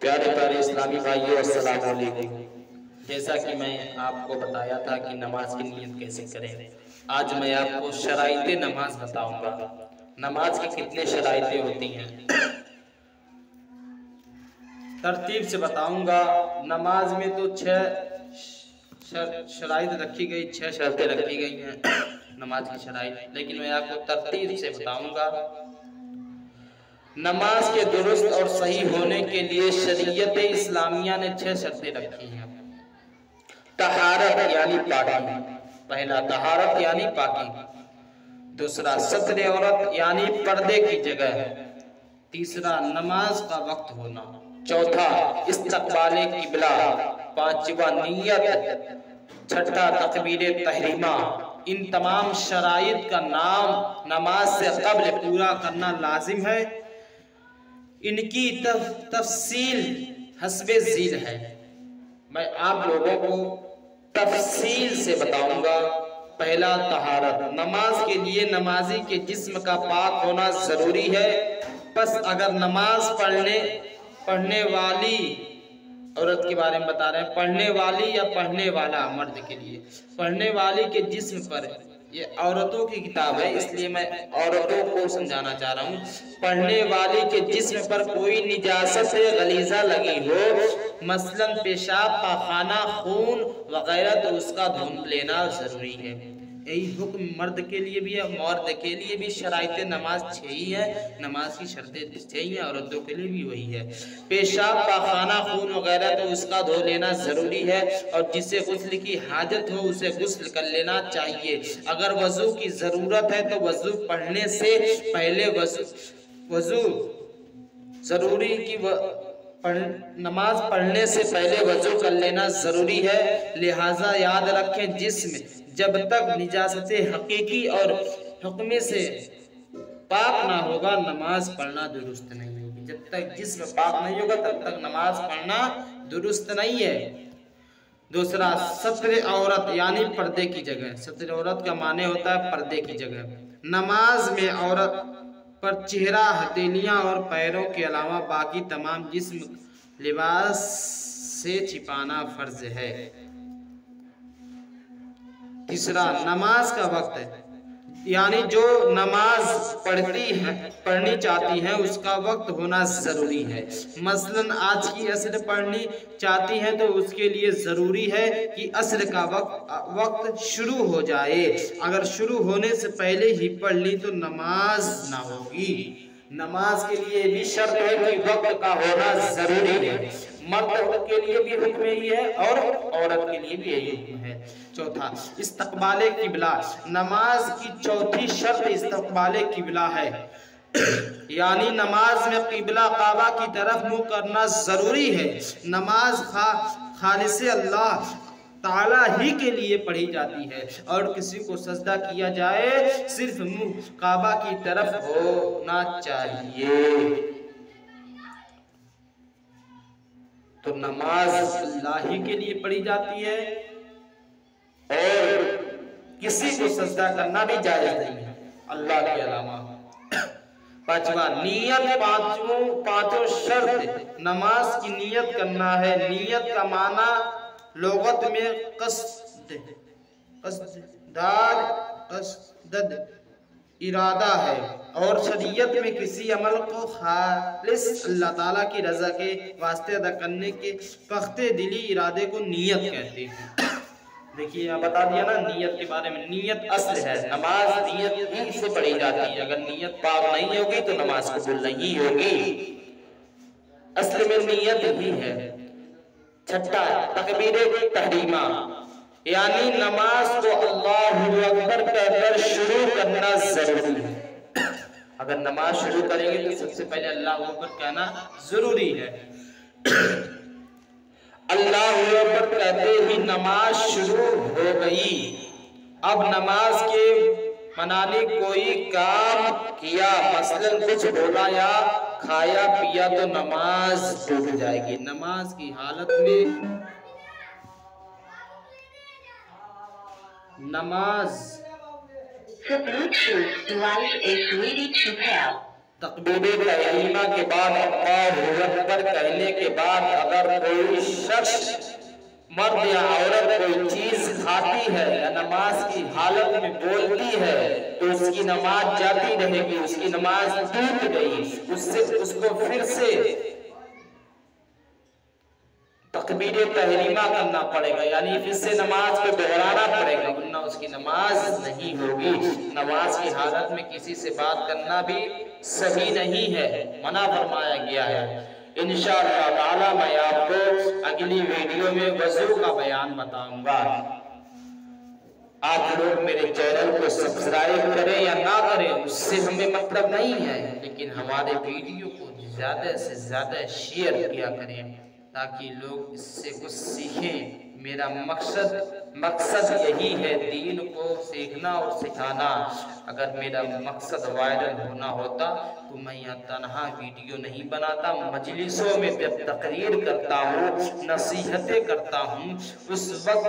प्यारे प्यारे इस्लामी भाइयों, अस्सलाम वालेकुम। जैसा कि मैं आपको बताया था कि नमाज की नीयत कैसे करें, आज मैं आपको शराइते नमाज बताऊंगा। नमाज की कितने शराइतें होती हैं तरतीब से बताऊंगा। नमाज में तो 6 शराइत रखी गई, 6 शर्तें रखी गई हैं नमाज की शराइत, लेकिन मैं आपको तरतीब से बताऊंगा। नमाज के दुरुस्त और सही होने के लिए शरीयत इस्लामिया ने 6 शर्तें रखी हैं। तहारत यानी पाकी, पहला तहारत यानी पाकी, दूसरा सत्र औरत यानी पर्दे की जगह, तीसरा नमाज का वक्त होना, चौथा इस्तकबाले किबला, पांचवा नियत, छठा तकबीरे तहरीमा। इन तमाम शराइत का नाम नमाज से कब्ल पूरा करना लाजिम है। इनकी तफसील हस्बे ज़ील है। मैं आप लोगों को तफसील से बताऊंगा। पहला तहारत, नमाज के लिए नमाजी के जिस्म का पाक होना जरूरी है। बस अगर नमाज पढ़ने वाली औरत के बारे में बता रहे हैं, पढ़ने वाली या पढ़ने वाला मर्द के लिए, पढ़ने वाली के जिस्म पर, ये औरतों की किताब है इसलिए मैं औरतों को समझाना चाह रहा हूँ। पढ़ने वाली के जिस्म पर कोई निजासत गलीजा लगी हो, मसलन पेशाब, पाखाना, खून वगैरह, तो उसका धुंध लेना जरूरी है। यही हुक्म मर्द के लिए भी है, मर्द के लिए भी शराइत नमाज 6 ही है, नमाज की शर्तें 6 ही है, औरतों के लिए भी वही है। पेशाब, पाखाना, खून वगैरह तो उसका धो लेना जरूरी है, और जिसे गुस्ल की हाजत हो उसे गुस्ल कर लेना चाहिए। अगर वजू की जरूरत है तो वजू पढ़ने से पहले वजू जरूरी की नमाज पढ़ने से पहले वजू कर लेना जरूरी है। लिहाजा याद रखें, जिस्म जब तक निजासत हकीकी और हुक्मे से पाक ना होगा नमाज पढ़ना दुरुस्त नहीं होगी। जब तक जिस्म पाक नहीं होगा तब तक नमाज पढ़ना दुरुस्त नहीं है। दूसरा सत्र औरत यानी पर्दे की जगह। सत्र औरत का माने होता है पर्दे की जगह। नमाज में औरत पर चेहरा, हथेलियां और पैरों के अलावा बाकी तमाम जिस्म लिबास से छिपाना फर्ज है। तीसरा नमाज का वक्त, यानी जो नमाज पढ़नी चाहती है उसका वक्त होना जरूरी है। मसलन आज की असर पढ़नी चाहती है तो उसके लिए जरूरी है कि असर का वक्त शुरू हो जाए। अगर शुरू होने से पहले ही पढ़ ली तो नमाज ना होगी। नमाज के लिए भी शर्त है कि वक्त का होना जरूरी है। मर्द के लिए भी हुक्म यही है और औरत के लिए भी यही हुक्म है। चौथा इस्तकबाले किबला, नमाज की चौथी शर्त इस्तकबाले किबला है, यानी नमाज में किबला काबा की तरफ मुंह करना जरूरी है। नमाज खालिस अल्लाह ताला ही के लिए पढ़ी जाती है और किसी को सजदा किया जाए सिर्फ मुंह काबा की तरफ होना चाहिए। तो नमाज अल्लाह ही के लिए पढ़ी जाती है और किसी को सजदा करना भी जायज नहीं है अल्लाह के अलावा। पांचवा नियत, पांचों शर्त नमाज की नियत करना है। नियत का माना लोगत में कसद इरादा है और शरीयत में किसी अमल को खालिस अल्लाह ताला की रजा के वास्ते अदा करने के पख्ते दिली इरादे को नियत कहते हैं। देखिए यहाँ बता दिया ना नियत के बारे में। नियत असल है, नमाज नियत ही से पढ़ी जाती है। अगर नियत पाक नहीं होगी तो नमाज कबूल नहीं होगी। असल में नियत ही है। छठा तकबीरे तहरीमा, यानी नमाज को अल्लाहु अकबर कहकर शुरू करना जरूरी है। अगर नमाज शुरू करेंगे तो सबसे पहले अल्लाहु अकबर कहना जरूरी है। अल्लाहु अकबर कहते ही नमाज शुरू हो गई। अब नमाज के मनाने कोई काम किया, मसलन कुछ बोला या खाया पिया तो नमाज टूट जाएगी। नमाज की हालत में नमाज The Bluetooth device is ready to pair. तकबीर तहरीमा के बाद अल्लाहु अकबर कहने के बाद अगर कोई शख्स मर्द या औरत कोई चीज खाती है या नमाज की हालत में बोलती है तो उसकी नमाज जाती रहेगी, उसकी नमाज टूट गई, उसको फिर से तकबीर तहरीमा करना पड़ेगा, यानी फिर से नमाज को दोहराना पड़ेगा, वरना उसकी नमाज नहीं होगी। नमाज की हालत में किसी से बात करना भी सही नहीं है, मना फरमाया गया है। इंशाअल्लाह ताला मैं आपको अगली वीडियो में वज़ू का बयान बताऊंगा। आप लोग मेरे चैनल को सब्सक्राइब करें या ना करें उससे हमें मतलब नहीं है, लेकिन हमारे वीडियो को ज्यादा से ज्यादा शेयर किया करें ताकि लोग इससे कुछ सीखें। मेरा मकसद यही है, दीन को सीखना और सिखाना। अगर मेरा मकसद वायरल होना होता तो मैं यहाँ तनहा वीडियो नहीं बनाता, मजलिसों में जब तकरीर करता हूँ, नसीहतें करता हूँ, उस वक्त